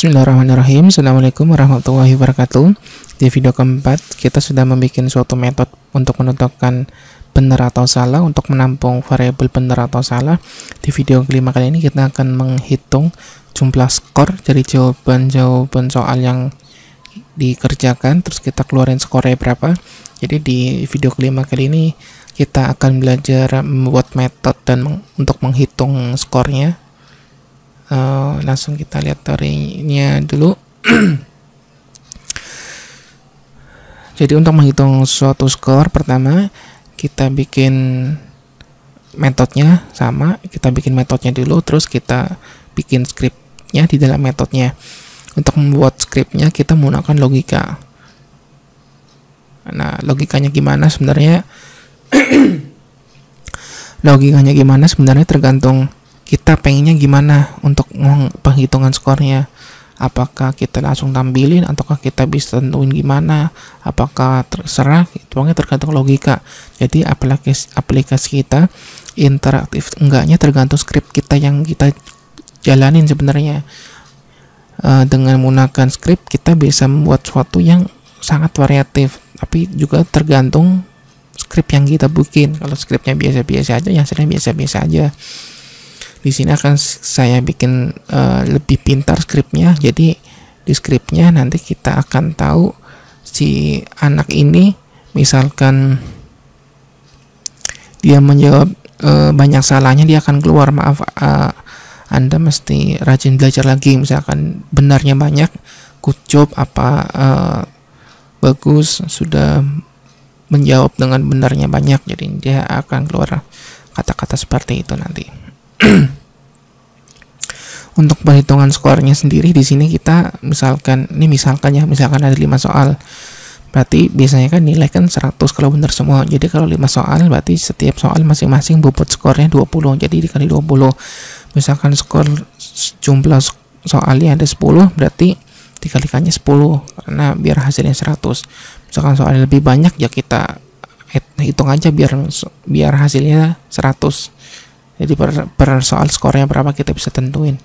Bismillahirrahmanirrahim. Assalamualaikum warahmatullahi wabarakatuh. Di video keempat, kita sudah membuat suatu metode untuk menentukan benar atau salah, untuk menampung variabel benar atau salah. Di video kelima kali ini kita akan menghitung jumlah skor dari jawaban-jawaban soal yang dikerjakan, terus kita keluarin skornya berapa. Jadi di video kelima kali ini kita akan belajar membuat metode dan untuk menghitung skornya. Langsung kita lihat teorinya dulu. Jadi untuk menghitung suatu skor, pertama kita bikin metodenya sama, kita bikin metodenya dulu, terus kita bikin skripnya di dalam metodenya. Untuk membuat skripnya kita menggunakan logika. Nah, logikanya gimana sebenarnya? Logikanya gimana sebenarnya tergantung kita pengennya gimana untuk penghitungan skornya. Apakah kita langsung tampilin ataukah kita bisa tentuin gimana, apakah terserah, pokoknya tergantung logika. Jadi aplikasi kita interaktif enggaknya tergantung skrip kita yang kita jalanin sebenarnya. Dengan menggunakan skrip kita bisa membuat sesuatu yang sangat variatif, tapi juga tergantung skrip yang kita bikin. Kalau skripnya biasa-biasa aja, yang hasilnya biasa-biasa aja. Di sini akan saya bikin lebih pintar skripnya. Jadi di skripnya nanti kita akan tahu si anak ini, misalkan dia menjawab banyak salahnya, dia akan keluar maaf, Anda mesti rajin belajar lagi. Misalkan benarnya banyak, good job, bagus, sudah menjawab dengan benarnya banyak. Jadi dia akan keluar kata-kata seperti itu nanti. Untuk perhitungan skornya sendiri di sini kita misalkan ada 5 soal. Berarti biasanya kan nilai kan 100 kalau benar semua. Jadi kalau 5 soal berarti setiap soal masing-masing bobot skornya 20. Jadi dikali 20. Misalkan skor jumlah soalnya ada 10, berarti dikalikannya 10 karena biar hasilnya 100. Misalkan soalnya lebih banyak ya kita hitung aja biar hasilnya 100. Jadi per soal skornya berapa kita bisa tentuin.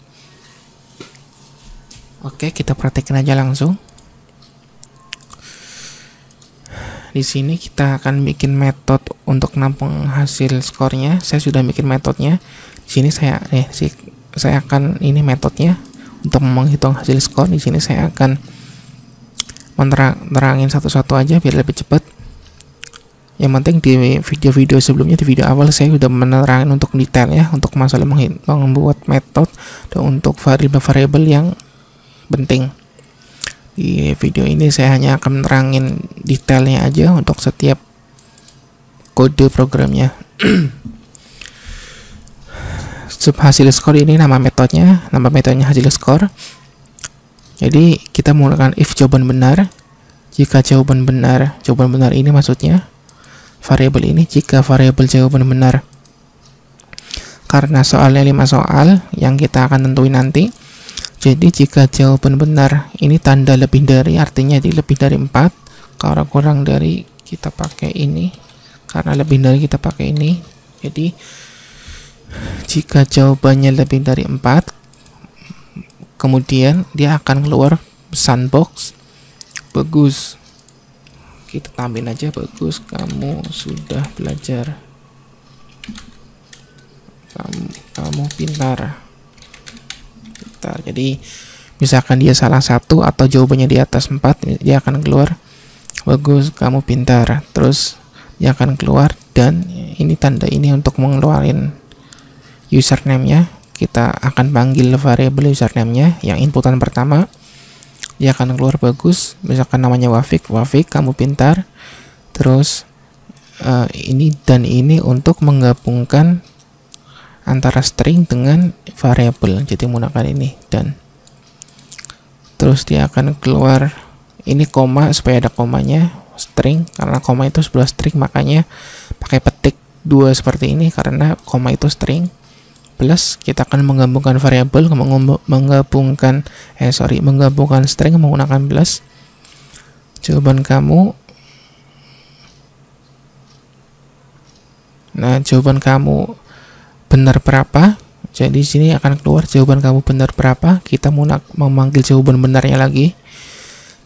Oke, kita praktekin aja langsung. Di sini kita akan bikin metode untuk nampung hasil skornya. Saya sudah bikin metodenya. Di sini saya akan ini metodenya untuk menghitung hasil skor. Di sini saya akan menerangin satu-satu aja biar lebih cepat. Yang penting di video-video sebelumnya, di video awal saya sudah menerangin untuk detailnya, untuk masalah membuat metode dan untuk variabel-variabel yang penting. Di video ini saya hanya akan menerangin detailnya aja untuk setiap kode programnya. Hasil skor ini nama metodenya hasil skor. Jadi kita menggunakan if jawaban benar. Jika jawaban benar ini maksudnya variabel ini, jika variabel jawaban benar. Karena soalnya 5 soal yang kita akan tentuin nanti. Jadi jika jawaban benar ini tanda lebih dari, artinya di lebih dari 4. Kalau kurang dari kita pakai ini, karena lebih dari kita pakai ini. Jadi jika jawabannya lebih dari 4, kemudian dia akan keluar pesan box bagus. Kita tambahin aja bagus, kamu sudah belajar, kamu pintar. Jadi misalkan dia salah satu atau jawabannya di atas 4, dia akan keluar bagus, kamu pintar. Terus dia akan keluar, dan ini tanda ini untuk mengeluarin username-nya. Kita akan panggil variabel username-nya yang inputan pertama. Dia akan keluar bagus, misalkan namanya Wafik, kamu pintar. Terus ini dan ini untuk menggabungkan antara string dengan variabel, jadi menggunakan ini dan. Terus dia akan keluar ini koma, supaya ada komanya, string, karena koma itu sebuah string, makanya pakai petik 2 seperti ini karena koma itu string. Plus kita akan menggabungkan variabel, menggabungkan string menggunakan plus. Jawaban kamu benar berapa? Jadi sini akan keluar jawaban kamu benar berapa. Kita mau memanggil jawaban benarnya lagi.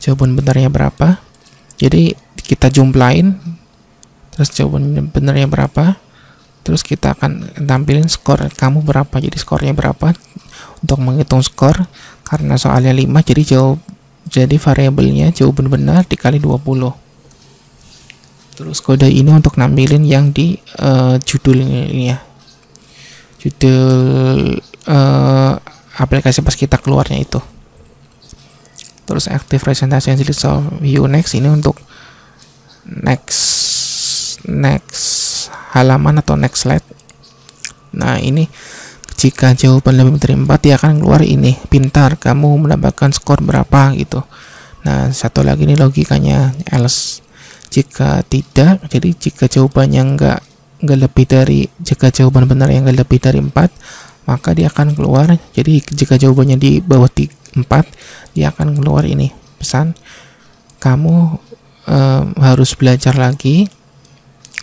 Jawaban benarnya berapa? Jadi kita jumlahin, terus jawaban benarnya berapa. Terus kita akan tampilin skor kamu berapa. Jadi skornya berapa? Untuk menghitung skor, karena soalnya 5, jadi variabelnya jawaban benar dikali 20. Terus kode ini untuk nampilin yang di judulnya, judul aplikasi pas kita keluarnya itu. Terus active presentation list of view next, ini untuk next halaman atau next slide. Nah, ini jika jawaban lebih dari 4, dia akan keluar ini pintar, kamu mendapatkan skor berapa gitu. Nah, satu lagi ini logikanya else. Jika tidak, jadi jika jawabannya enggak lebih dari, jika jawaban benar yang enggak lebih dari 4, maka dia akan keluar. Jadi jika jawabannya di bawah 4, dia akan keluar ini pesan, kamu harus belajar lagi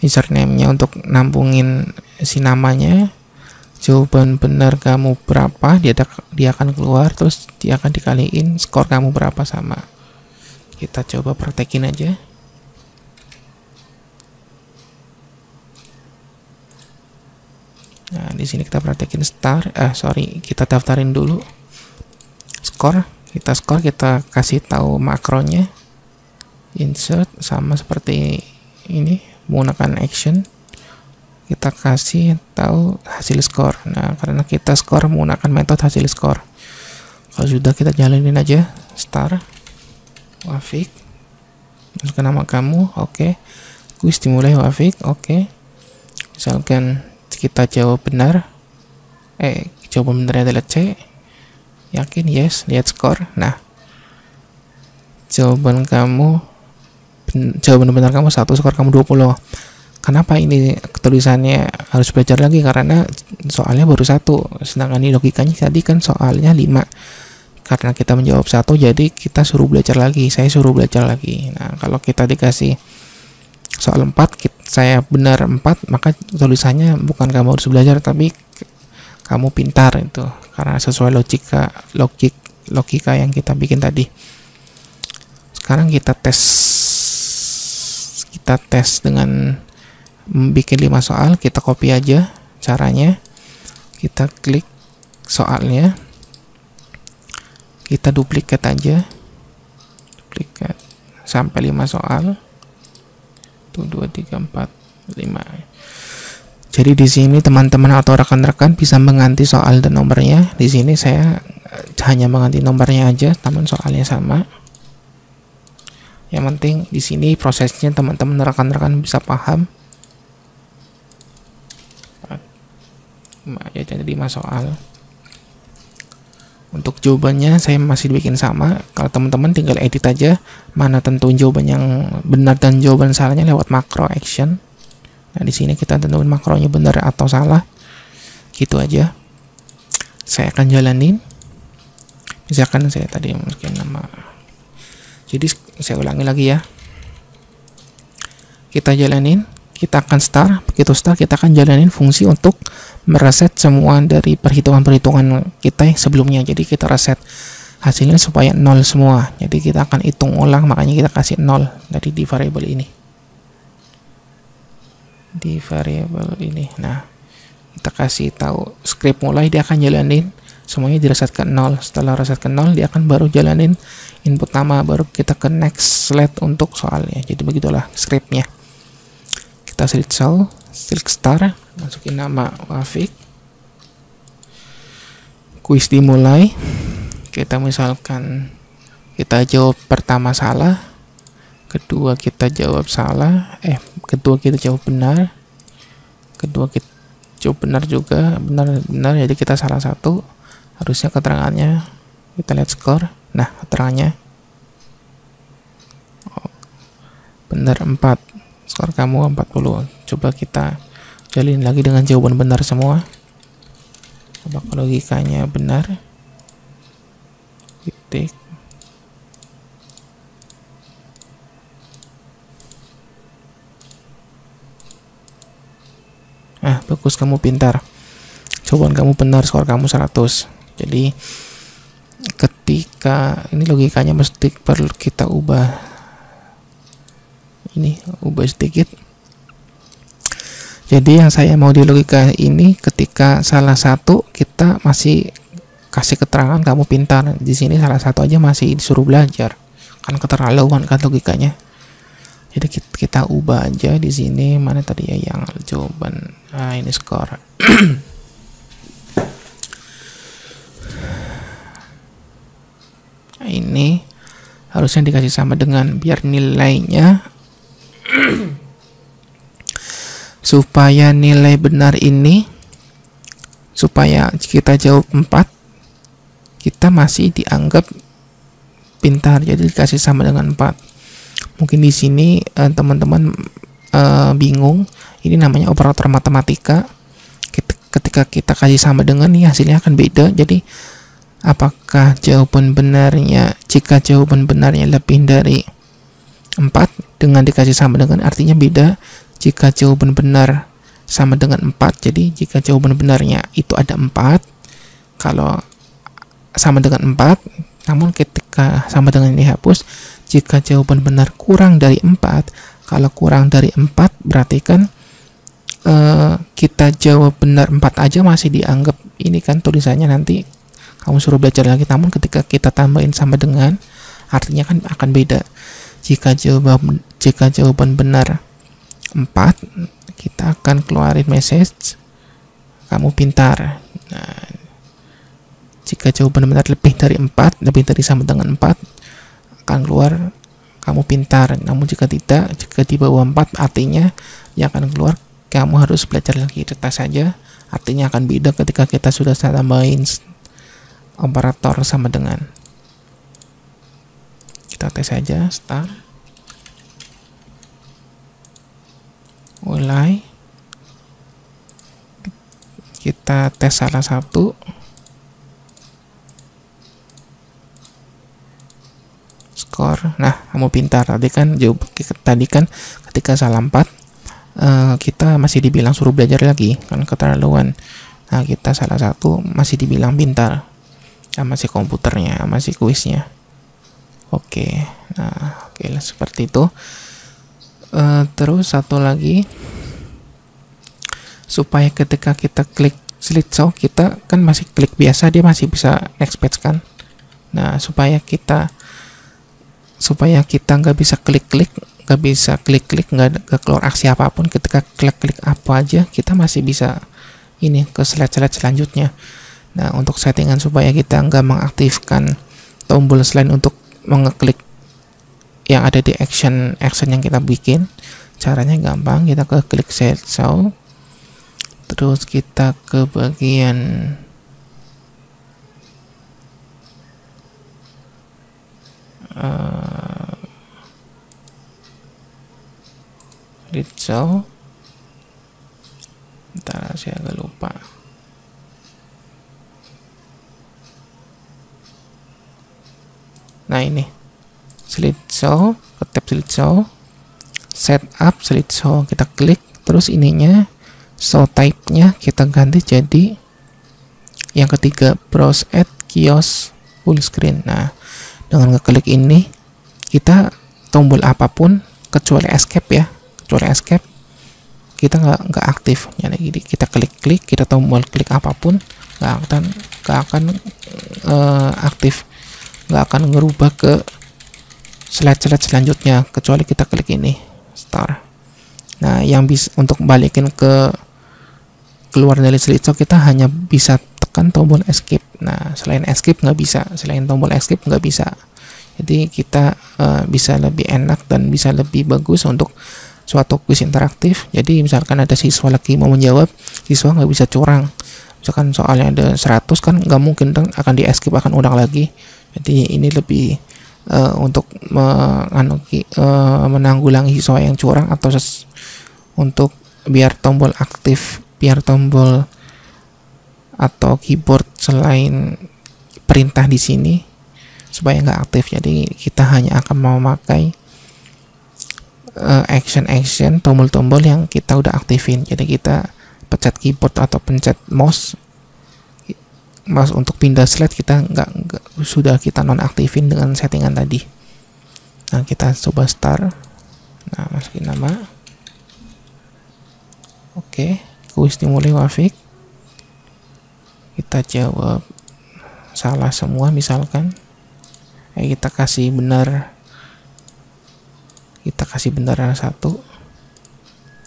username-nya untuk nampungin si namanya. Jawaban benar kamu berapa, dia akan keluar, terus dia akan dikaliin skor kamu berapa sama. Kita coba praktekin aja. Nah, di sini kita praktekin kita daftarin dulu skor. Kita kasih tahu makronya, insert sama seperti ini, menggunakan action. Kita kasih tahu hasil skor. Nah, karena kita skor menggunakan metode hasil skor. Kalau sudah, kita jalanin aja. Star Wafik, masukkan nama kamu, oke. Kuis dimulai Wafik, oke. Misalkan kita jawab benar, jawaban benarnya adalah C. Yakin? Yes. Lihat skor. Nah, jawaban benar kamu 1, skor kamu 20. Kenapa ini tulisannya harus belajar lagi? Karena soalnya baru 1, sedangkan ini logikanya tadi kan soalnya 5. Karena kita menjawab 1, jadi kita suruh belajar lagi. Saya suruh belajar lagi. Nah, kalau kita dikasih soal 4, saya benar 4, maka tulisannya bukan kamu harus belajar, tapi kamu pintar itu. Karena sesuai logika yang kita bikin tadi. Sekarang kita tes dengan bikin 5 soal. Kita copy aja caranya. Kita klik soalnya, kita duplikat aja, sampai 5 soal. 1, 2, 3, 4, 5. Jadi di sini teman-teman atau rekan-rekan bisa mengganti soal dan nomornya. Di sini saya hanya mengganti nomornya aja, namun soalnya sama. Yang penting di sini prosesnya teman-teman rekan-rekan bisa paham. Ya, jadi 5 soal. Untuk jawabannya saya masih bikin sama. Kalau teman-teman tinggal edit aja mana tentuin jawaban yang benar dan jawaban salahnya lewat makro action. Nah, di sini kita tentuin makronya benar atau salah. Gitu aja. Saya akan jalanin. Misalkan saya tadi masukin nama. Jadi saya ulangi lagi ya. Kita jalanin. Kita akan start. Begitu start, kita akan jalanin fungsi untuk mereset semua dari perhitungan-perhitungan kita yang sebelumnya. Jadi kita reset hasilnya supaya 0 semua. Jadi kita akan hitung ulang, makanya kita kasih 0 dari di variabel ini. Nah, kita kasih tahu script mulai, dia akan jalanin semuanya direset ke 0. Setelah reset ke 0, dia akan baru jalanin input nama, baru kita ke next slide untuk soalnya. Jadi begitulah scriptnya. Kita select cell, select star, masukin nama Wafik, kuis dimulai. Kita misalkan kita jawab pertama salah, kedua kita jawab salah, kedua kita jawab benar, kedua kita jawab benar juga, benar, jadi kita salah 1. Harusnya keterangannya, kita lihat skor. Nah, keterangannya benar 4, skor kamu 40. Coba kita jalin lagi dengan jawaban benar semua. Apakah logikanya benar? Titik. Bagus, kamu pintar. jawaban kamu benar, skor kamu 100. Jadi ketika ini logikanya mesti perlu kita ubah sedikit. Jadi yang saya mau di logika ini, ketika salah satu kita masih kasih keterangan kamu pintar, di sini salah satu aja masih disuruh belajar, kan keterlaluan kan logikanya. Jadi kita ubah aja di sini, mana tadi ya yang jawaban. Nah, ini skor. Nah, ini harusnya dikasih sama dengan, biar nilainya supaya nilai benar ini, supaya kita jawab 4, kita masih dianggap pintar, jadi dikasih sama dengan 4. Mungkin di sini teman-teman bingung, ini namanya operator matematika. Ketika kita kasih sama dengan, nih hasilnya akan beda. Jadi apakah jawaban benarnya, jika jawaban benarnya lebih dari 4 dengan dikasih sama dengan, artinya beda. Jika jawaban benar sama dengan 4, jadi jika jawaban benarnya itu ada 4, kalau sama dengan 4, namun ketika sama dengan ini dihapus. Jika jawaban benar kurang dari 4, kalau kurang dari 4 berarti kan kita jawab benar 4 aja masih dianggap, ini kan tulisannya nanti kamu suruh belajar lagi, namun ketika kita tambahin sama dengan, artinya kan akan beda. Jika jawaban benar 4, kita akan keluarin message kamu pintar. Nah, jika jawaban benar lebih dari 4, lebih dari sama dengan 4, akan keluar kamu pintar. Namun jika tidak, jika di bawah 4, artinya yang akan keluar kamu harus belajar lagi. Tes saja, artinya akan beda ketika kita sudah tambahin operator sama dengan. Kita tes saja, start, mulai, kita tes salah satu, skor. Nah, kamu pintar. Tadi kan ketika salah 4, kita masih dibilang suruh belajar lagi, kan keterlaluan. Nah, kita salah satu masih dibilang pintar, masih komputernya, masih kuisnya. Oke, nah oke lah, seperti itu. Terus satu lagi, supaya ketika kita klik slideshow, kita kan masih klik biasa, dia masih bisa next page kan. Nah, supaya kita nggak bisa klik-klik, nggak keluar aksi apapun, ketika klik-klik apa aja, kita masih bisa ini ke slide-slide selanjutnya. Nah, untuk settingan supaya kita nggak mengaktifkan tombol selain untuk mengeklik yang ada di action yang kita bikin, caranya gampang. Kita ke klik slideshow, terus kita ke bagian slideshow. Bentar, saya agak lupa. Nah, ini slideshow, ke tab slideshow, setup slideshow, kita klik, terus ininya show type-nya kita ganti jadi yang ketiga, browse at kiosk full screen. Nah, dengan ngeklik ini, kita tombol apapun kecuali escape ya, kita nggak aktif. Jadi kita klik, kita tombol klik apapun nggak akan aktif, nggak akan ngerubah ke slide selanjutnya kecuali kita klik ini start. Nah, yang bisa untuk balikin ke keluar dari slideshow, kita hanya bisa tekan tombol escape. Nah, selain escape nggak bisa, selain tombol escape nggak bisa. Jadi kita bisa lebih enak dan bisa lebih bagus untuk suatu kuis interaktif. Jadi misalkan ada siswa lagi mau menjawab, siswa nggak bisa curang. Misalkan soalnya ada 100 kan nggak mungkin akan di escape, akan ulang lagi. Jadi ini lebih untuk menanggulangi siswa yang curang, atau untuk biar tombol aktif, biar tombol atau keyboard selain perintah di sini supaya nggak aktif. Jadi kita hanya akan memakai action tombol-tombol yang kita udah aktifin. Jadi kita pencet keyboard atau pencet mouse mas untuk pindah slide kita nggak sudah kita nonaktifin dengan settingan tadi. Nah, kita coba start. Nah, masukin nama. Oke, kuis dimulai Wafik. Kita jawab salah semua misalkan. Kita kasih benar. Kita kasih benar 1.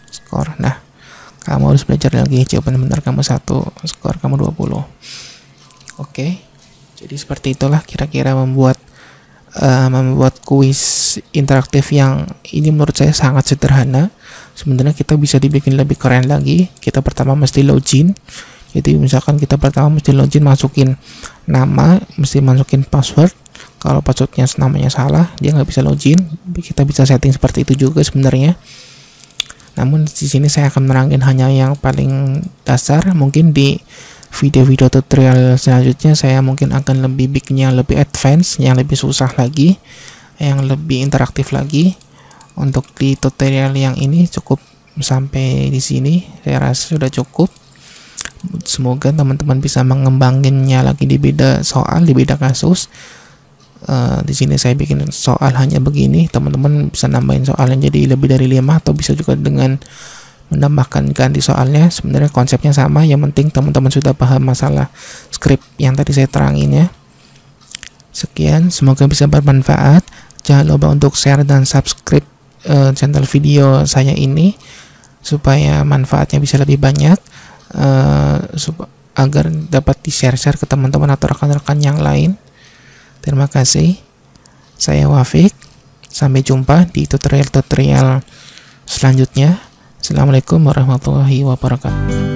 Skor. Nah, kamu harus belajar lagi. Jawaban benar kamu 1, skor kamu 20. Oke. Jadi seperti itulah kira-kira membuat kuis interaktif yang ini menurut saya sangat sederhana. Sebenarnya kita bisa dibikin lebih keren lagi. Kita pertama mesti login. Jadi misalkan kita pertama mesti login, masukin nama, mesti masukin password. Kalau passwordnya namanya salah, dia nggak bisa login. Kita bisa setting seperti itu juga sebenarnya. Namun di sini saya akan menerangkan hanya yang paling dasar. Mungkin di video-video tutorial selanjutnya saya mungkin akan lebih bikinnya lebih advance, yang lebih susah lagi, yang lebih interaktif lagi. Untuk di tutorial yang ini cukup sampai di sini. Saya rasa sudah cukup. Semoga teman-teman bisa mengembanginnya lagi di beda soal, di beda kasus. Di sini saya bikin soal hanya begini, teman-teman bisa nambahin soalnya jadi lebih dari 5, atau bisa juga dengan menambahkan ganti soalnya. Sebenarnya konsepnya sama, yang penting teman-teman sudah paham masalah script yang tadi saya terangin ya. Sekian, semoga bisa bermanfaat. Jangan lupa untuk share dan subscribe channel video saya ini supaya manfaatnya bisa lebih banyak, agar dapat di-share ke teman-teman atau rekan-rekan yang lain. Terima kasih. Saya Wafik. Sampai jumpa di tutorial-tutorial selanjutnya. Assalamualaikum warahmatullahi wabarakatuh.